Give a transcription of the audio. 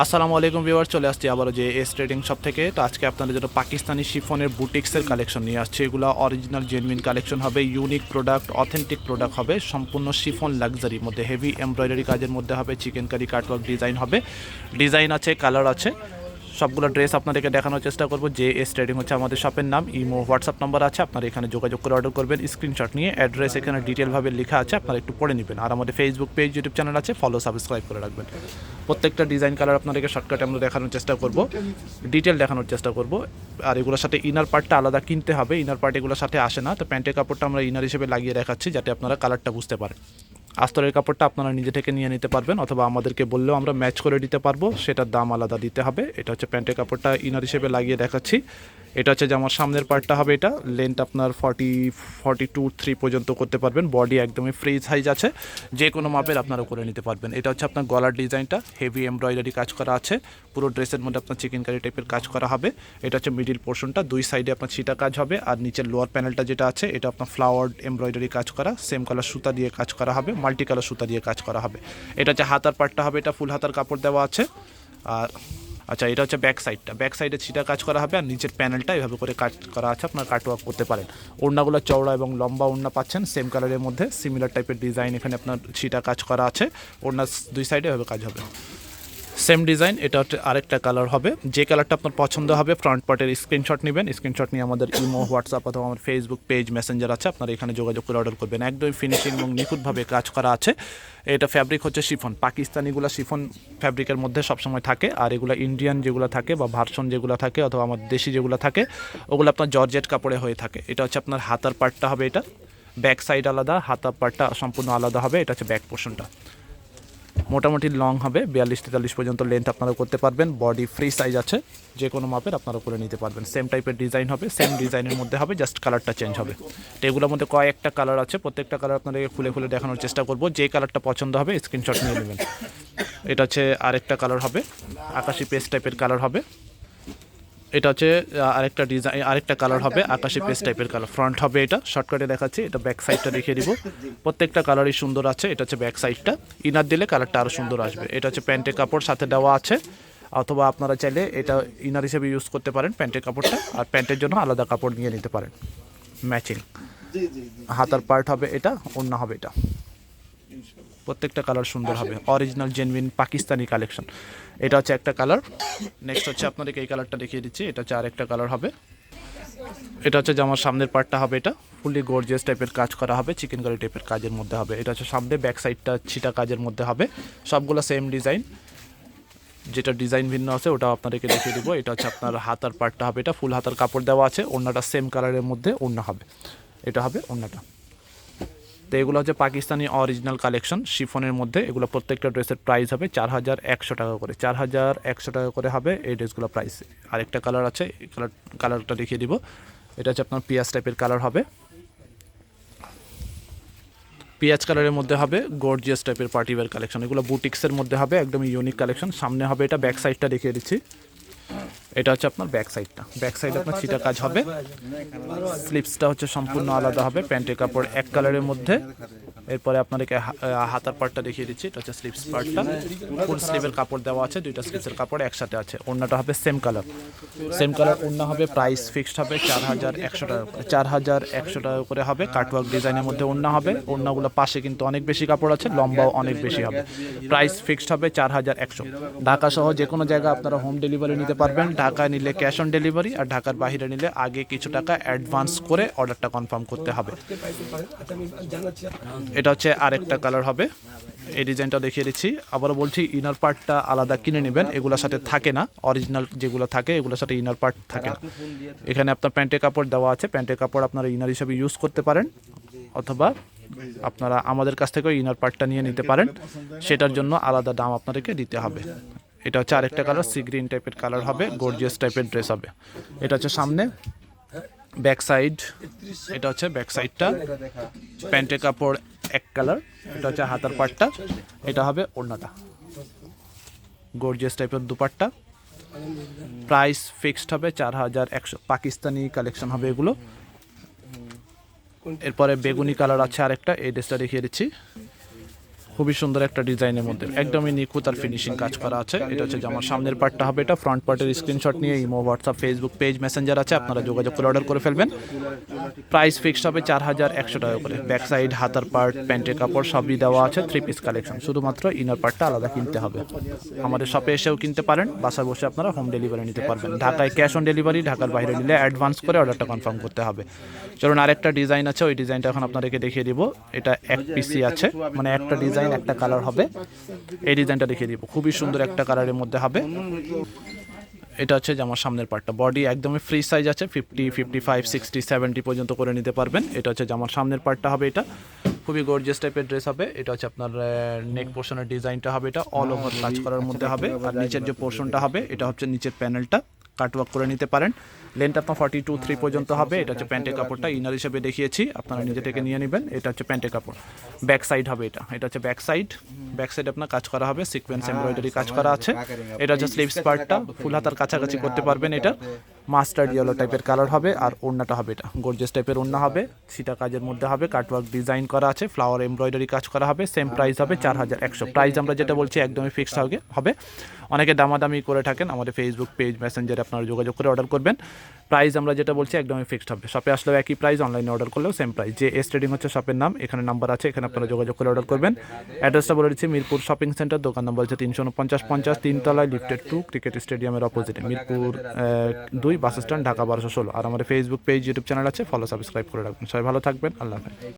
আসসালামু আলাইকুম ভিউয়ার, চলে আসছি আবারও যে এস ট্রেডিং শপ থেকে। তো আজকে আপনাদের জন্য পাকিস্তানি শিফনের বুটিক্সের কালেকশন নিয়ে আসছে। এগুলো অরিজিনাল জেনুইন কালেকশন হবে, ইউনিক প্রোডাক্ট, অথেন্টিক প্রোডাক্ট হবে, সম্পূর্ণ শিফন লাক্সারির মধ্যে, হেভি এমব্রয়ডারি কাজের মধ্যে হবে, চিকেন কারি কাটওয়ার্ক ডিজাইন হবে, ডিজাইন আছে, কালার আছে, সবগুলো ড্রেস আপনাদেরকে দেখানোর চেষ্টা করবো। যে এস ট্রেডিং হচ্ছে আমাদের শপের নাম। ইমো হোয়াটসঅ্যাপ নাম্বার আছে, আপনারা এখানে যোগাযোগ করে অর্ডার করবেন। স্ক্রিনশট নিয়ে অ্যাড্রেস এখানে ডিটেলভাবে লেখা আছে, আপনারা একটু পড়ে নেবেন। আর আমাদের ফেসবুক পেজ, ইউটিউব চ্যানেল আছে, ফলো সাবস্ক্রাইব করে রাখবেন। প্রত্যেকটা ডিজাইন কালার আপনাদেরকে শর্টকাটে আমরা দেখানোর চেষ্টা করব, ডিটেল দেখানোর চেষ্টা করব। আর এগুলোর সাথে ইনার পার্টটা আলাদা কিনতে হবে, ইনার পার্ট এগুলোর সাথে আসে না। তো প্যান্টের কাপড়টা আমরা ইনার হিসেবে লাগিয়ে দেখাচ্ছি, যাতে আপনারা কালারটা বুঝতে পারেন। আস্তরের কাপড়টা আপনারা নিজে থেকে নিয়ে নিতে পারবেন, অথবা আমাদেরকে বললেও আমরা ম্যাচ করে দিতে পারবো, সেটার দাম আলাদা দিতে হবে। এটা হচ্ছে প্যান্টের কাপড়টা ইনার হিসেবে লাগিয়ে দেখাচ্ছি। এটা হচ্ছে যে আমার সামনের পার্টটা হবে, এটা লেন্থ আপনার 42-43 পর্যন্ত করতে পারবেন। বডি একদমই ফ্রি সাইজ আছে, যে কোনো মাপের আপনারা করে নিতে পারবেন। এটা হচ্ছে আপনার গলার ডিজাইনটা, হেভি এমব্রয়ডারি কাজ করা আছে, পুরো ড্রেসের মধ্যে আপনার চিকেন কারি টাইপের কাজ করা হবে। এটা হচ্ছে মিডিল পোর্শনটা, দুই সাইডে আপনার ছিটা কাজ হবে। আর নিচের লোয়ার প্যানেলটা যেটা আছে, এটা আপনার ফ্লাওয়ার এমব্রয়ডারি কাজ করা, সেম কালার সুতা দিয়ে কাজ করা হবে, মাল্টি কালার সুতা দিয়ে কাজ করা হবে। এটা হচ্ছে হাতার পার্টটা হবে, এটা ফুল হাতার কাপড় দেওয়া আছে। আর আচ্ছা, এটা হচ্ছে ব্যাক সাইডটা, ব্যাক সাইডে ছিটা কাজ করা হবে। আর নিচের প্যানেলটা এভাবে করে কাজ করা আছে, আপনার কাটওয়ার্ক করতে পারেন। ওড়নাগুলো চওড়া এবং লম্বা ওড়না পাচ্ছেন, সেম কালারের মধ্যে সিমিলার টাইপের ডিজাইন এখানে আপনার ছিটা কাজ করা আছে। ওড়না দুই সাইডে এভাবে কাজ হবে, সেম ডিজাইন। এটা হচ্ছে আরেকটা কালার হবে। যে কালারটা আপনার পছন্দ হবে, ফ্রন্ট পার্টের স্ক্রিনশট নেবেন। স্ক্রিনশট নিয়ে আমাদের ইমো, হোয়াটসঅ্যাপ অথবা আমার ফেসবুক পেজ, মেসেঞ্জার আছে, আপনারা এখানে যোগাযোগ করে অর্ডার করবেন। একদমই ফিনিশিং এবং নিখুঁতভাবে কাজ করা আছে। এটা ফ্যাব্রিক হচ্ছে শিফন, পাকিস্তানিগুলো শিফন ফ্যাব্রিকের মধ্যে সবসময় থাকে। আর এগুলো ইন্ডিয়ান যেগুলো থাকে বা ভার্সন যেগুলো থাকে, অথবা আমার দেশি যেগুলো থাকে, ওগুলো আপনার জর্জেট কাপড়ে হয়ে থাকে। এটা হচ্ছে আপনার হাতার পার্টটা হবে, এটা ব্যাক সাইড আলাদা, হাতার পার্টটা সম্পূর্ণ আলাদা হবে। এটা হচ্ছে ব্যাক পোর্শনটা, মোটামুটি লং হবে, 42-43 পর্যন্ত লেন্থ আপনারা করতে পারবেন। বডি ফ্রি সাইজ আছে, যে কোনো মাপের আপনারা করে নিতে পারবেন। সেম টাইপের ডিজাইন হবে, সেম ডিজাইনের মধ্যে হবে, জাস্ট কালারটা চেঞ্জ হবে। তো এগুলোর মধ্যে কয়েকটা কালার আছে, প্রত্যেকটা কালার আপনাদেরকে খুলে খুলে দেখানোর চেষ্টা করব। যে কালারটা পছন্দ হবে স্ক্রিনশট নিয়ে নেবেন। এটা হচ্ছে আরেকটা কালার হবে, আকাশি পেস্ট টাইপের কালার হবে। এটা হচ্ছে আরেকটা ডিজাইন, আরেকটা কালার হবে, আকাশি পেস্ট টাইপের কালার। ফ্রন্ট হবে, এটা শর্টকাটে দেখাচ্ছি। এটা ব্যাক সাইডটা দেখিয়ে দিব। প্রত্যেকটা কালারই সুন্দর আছে। এটা হচ্ছে ব্যাক সাইডটা, ইনার দিলে কালারটা আরও সুন্দর আসবে। এটা হচ্ছে প্যান্টের কাপড় সাথে দেওয়া আছে, অথবা আপনারা চাইলে এটা ইনার হিসেবে ইউজ করতে পারেন প্যান্টের কাপড়টা, আর প্যান্টের জন্য আলাদা কাপড় নিয়ে নিতে পারেন ম্যাচিং। হাতার পার্ট হবে এটা, ওড়না হবে এটা। প্রত্যেকটা কালার সুন্দর হবে, অরিজিনাল জেনুইন পাকিস্তানি কালেকশন। এটা হচ্ছে একটা কালার। নেক্সট হচ্ছে আপনাদেরকে এই কালারটা দেখিয়ে দিচ্ছি। এটা হচ্ছে আরেকটা কালার হবে। এটা হচ্ছে যে আমার সামনের পার্টটা হবে, এটা ফুলি গর্জিয়াস টাইপের কাজ করা হবে, চিকেন কারি টাইপের কাজের মধ্যে হবে। এটা হচ্ছে সামনে, ব্যাক সাইডটা ছিটা কাজের মধ্যে হবে। সবগুলো সেম ডিজাইন, যেটা ডিজাইন ভিন্ন আছে ওটাও আপনাদেরকে দেখিয়ে দিব। এটা হচ্ছে আপনার হাতার পার্টটা হবে, এটা ফুল হাতার কাপড় দেওয়া আছে। ওড়নাটা সেম কালারের মধ্যে ওড়না হবে, এটা হবে ওড়নাটা। তো এগুলো হচ্ছে পাকিস্তানি অরিজিনাল কালেকশন শিফনের মধ্যে। এগুলো প্রত্যেকটা ড্রেসের প্রাইস হবে 4100 টাকা করে, 4100 টাকা করে হবে এই ড্রেসগুলো প্রাইস। আরেকটা কালার আছে, এই কালারটা দেখিয়ে দিব। এটা হচ্ছে আপনার পিঁয়াজ টাইপের কালার হবে, পিঁয়াজ কালারের মধ্যে হবে, গর্জিয়াস টাইপের পার্টিওয়্যার কালেকশন। এগুলো বুটিক্সের মধ্যে হবে, একদম ইউনিক কালেকশন। সামনে হবে এটা, ব্যাক সাইডটা দেখিয়ে দিচ্ছি। এটা হচ্ছে আপনার ব্যাক সাইডটা, ব্যাক সাইডে আপনার ছিটা কাজ হবে। স্লিপসটা হচ্ছে সম্পূর্ণ আলাদা হবে, প্যান্টের কাপড় এক কালারের মধ্যে। এরপরে আপনাদেরকে হাতার পার্টটা দেখিয়ে দিচ্ছি। এটা হচ্ছে স্লিপস পার্টটা, ফুল স্লিভের কাপড় দেওয়া আছে, দুইটা স্লিপসের কাপড় একসাথে আছে। ওড়নাটা হবে সেম কালার, সেম কালার ওড়না হবে। প্রাইস ফিক্সড হবে 4100 টাকা করে, 4100 টাকা করে হবে। কাটওয়ার্ক ডিজাইনের মধ্যে ওড়না হবে। ওড়নাগুলো পাশে কিন্তু অনেক বেশি কাপড় আছে, লম্বাও অনেক বেশি হবে। প্রাইস ফিক্সড হবে 4100। ঢাকা সহ যে কোনো জায়গায় আপনারা হোম ডেলিভারি নিতে পারবেন। ঢাকায় নিলে ক্যাশ অন ডেলিভারি, আর ঢাকার বাইরে নিলে আগে কিছু টাকা অ্যাডভান্স করে অর্ডারটা কনফার্ম করতে হবে। এটা হচ্ছে আরেকটা কালার হবে, এই ডিজাইনটা দেখিয়ে দিচ্ছি। আবারও বলছি, ইনার পার্টটা আলাদা কিনে নেবেন, এগুলোর সাথে থাকে না। অরিজিনাল যেগুলো থাকে এগুলোর সাথে ইনার পার্ট থাকে না। এখানে আপনার প্যান্টের কাপড় দেওয়া আছে, প্যান্টের কাপড় আপনারা ইনার হিসাবে ইউজ করতে পারেন, অথবা আপনারা আমাদের কাছ থেকেও ইনার পার্টটা নিয়ে নিতে পারেন, সেটার জন্য আলাদা দাম আপনাদেরকে দিতে হবে। এটা হচ্ছে আরেকটা কালার, সি গ্রিন টাইপের কালার হবে, গর্জিয়াস টাইপের ড্রেস হবে। এটা হচ্ছে সামনে, ব্যাক সাইড। এটা হচ্ছে ব্যাক সাইডটা, প্যান্টের কাপড় এক কালার। এটা হচ্ছে হাতার পার্টটা, এটা হবে ওড়নাটা, গর্জিয়াস টাইপের দুপাট্টা। প্রাইস ফিক্সড হবে 4100। পাকিস্তানি কালেকশন হবে এগুলো। এরপরে বেগুনি কালার আছে আরেকটা, এই ড্রেসটা দেখিয়ে দিচ্ছি। খুবই সুন্দর একটা ডিজাইনের মধ্যে একদমই নিখুঁত আর ফিনিশিং কাজ করা আছে। এটা হচ্ছে জামার সামনের পার্টটা হবে, এটা ফ্রন্ট পার্টের স্ক্রিনশট নিয়ে imo, WhatsApp, Facebook page, Messenger আছে, আপনারা যোগাযোগ করে অর্ডার করে ফেলবেন। প্রাইস ফিক্সড হবে 4100 টাকা করে। ব্যাক সাইড, হাতার পার্ট, প্যান্টের কাপড় সবই দেওয়া আছে। 3 পিস কালেকশন, শুধুমাত্র ইনার পার্টটা আলাদা কিনতে হবে। আমাদের শপে এসেও কিনতে পারেন, বাসায় বসে আপনারা হোম ডেলিভারি নিতে পারবেন। ঢাকায় ক্যাশ অন ডেলিভারি, ঢাকার বাইরে নিলে অ্যাডভান্স করে অর্ডারটা কনফার্ম করতে হবে। চলুন আরেকটা ডিজাইন আছে, ওই ডিজাইনটা এখন আপনাদেরকে দেখিয়ে দিব। এটা এক পিসি আছে, মানে একটা ডিজাইন একটা কালার হবে। এই ডিজাইনটা দেখিয়ে দিব, খুবই সুন্দর একটা কালারের মধ্যে হবে। এটা হচ্ছে জামার সামনের পার্টটা, বডি একদমই ফ্রি সাইজ আছে, 50, 55, 60, 70 পর্যন্ত করে নিতে পারবেন। এটা হচ্ছে জামার সামনের পার্টটা হবে, এটা খুবই গর্জিয়াস টাইপের ড্রেস হবে। এটা হচ্ছে আপনার নেক পোর্শনের ডিজাইনটা হবে, এটা অল ওভার কাজ করার মধ্যে হবে। আর নিচের যে পোর্শনটা হবে, এটা হচ্ছে নিচের প্যানেলটা কাটওয়ার্ক করে নিতে পারেন। লেন্থ আপনার 42-3 পর্যন্ত হবে। এটা হচ্ছে প্যান্টের কাপড়টা, ইনার হিসেবে দেখিয়েছি, আপনারা নিজে থেকে নিয়ে নেবেন। এটা হচ্ছে প্যান্টের কাপড়, ব্যাক সাইড হবে এটা। এটা হচ্ছে ব্যাক সাইড, ব্যাক সাইড আপনার কাজ করা হবে, সিকোয়েন্স এমব্রয়ডারি কাজ করা আছে। এটা হচ্ছে স্লিভস পার্টটা, ফুল হাতার কাছাকাছি করতে পারবেন। এটা মাস্টার্ড ইয়েলো টাইপের কালার হবে। আর ওড়নাটা হবে, এটা গর্জিয়াস টাইপের ওড়না হবে, সীতা কাজের মধ্যে হবে, কাটওয়ার্ক ডিজাইন করা আছে, ফ্লাওয়ার এমব্রয়ডারি কাজ করা হবে। সেম প্রাইস হবে 4100। প্রাইস আমরা যেটা বলছি একদমই ফিক্সড হবে। অনেকে দামাদামি করে থাকেন, আমাদের ফেসবুক পেজ, মেসেঞ্জারে আপনারা যোগাযোগ করে অর্ডার করবেন। প্রাইস আমরা যেটা বলছি একদমই ফিক্সড হবে। শপে আসলেও একই প্রাইস, অনলাইনে অর্ডার করলেও সেম প্রাইস। যে এস ট্রেডিং হচ্ছে শপের নাম, এখানে নাম্বার আছে, এখানে আপনারা যোগাযোগ করে অর্ডার করবেন। অ্যাড্রেসটা বলে দিচ্ছি, মিরপুর শপিং সেন্টার, দোকান নম্বর হচ্ছে 349-50, 3 তলায়, লিফটেড 2, ক্রিকেট স্টেডিয়ামের অপোজিটে, মিরপুর 2 বাস স্ট্যান্ড, ঢাকা 1216। আর আমাদের ফেসবুক পেজ, ইউটিউব চ্যানেল আছে, ফলো সাবস্ক্রাইব করে রাখবেন। সবাই ভালো থাকবেন, আল্লাহ হাফেজ।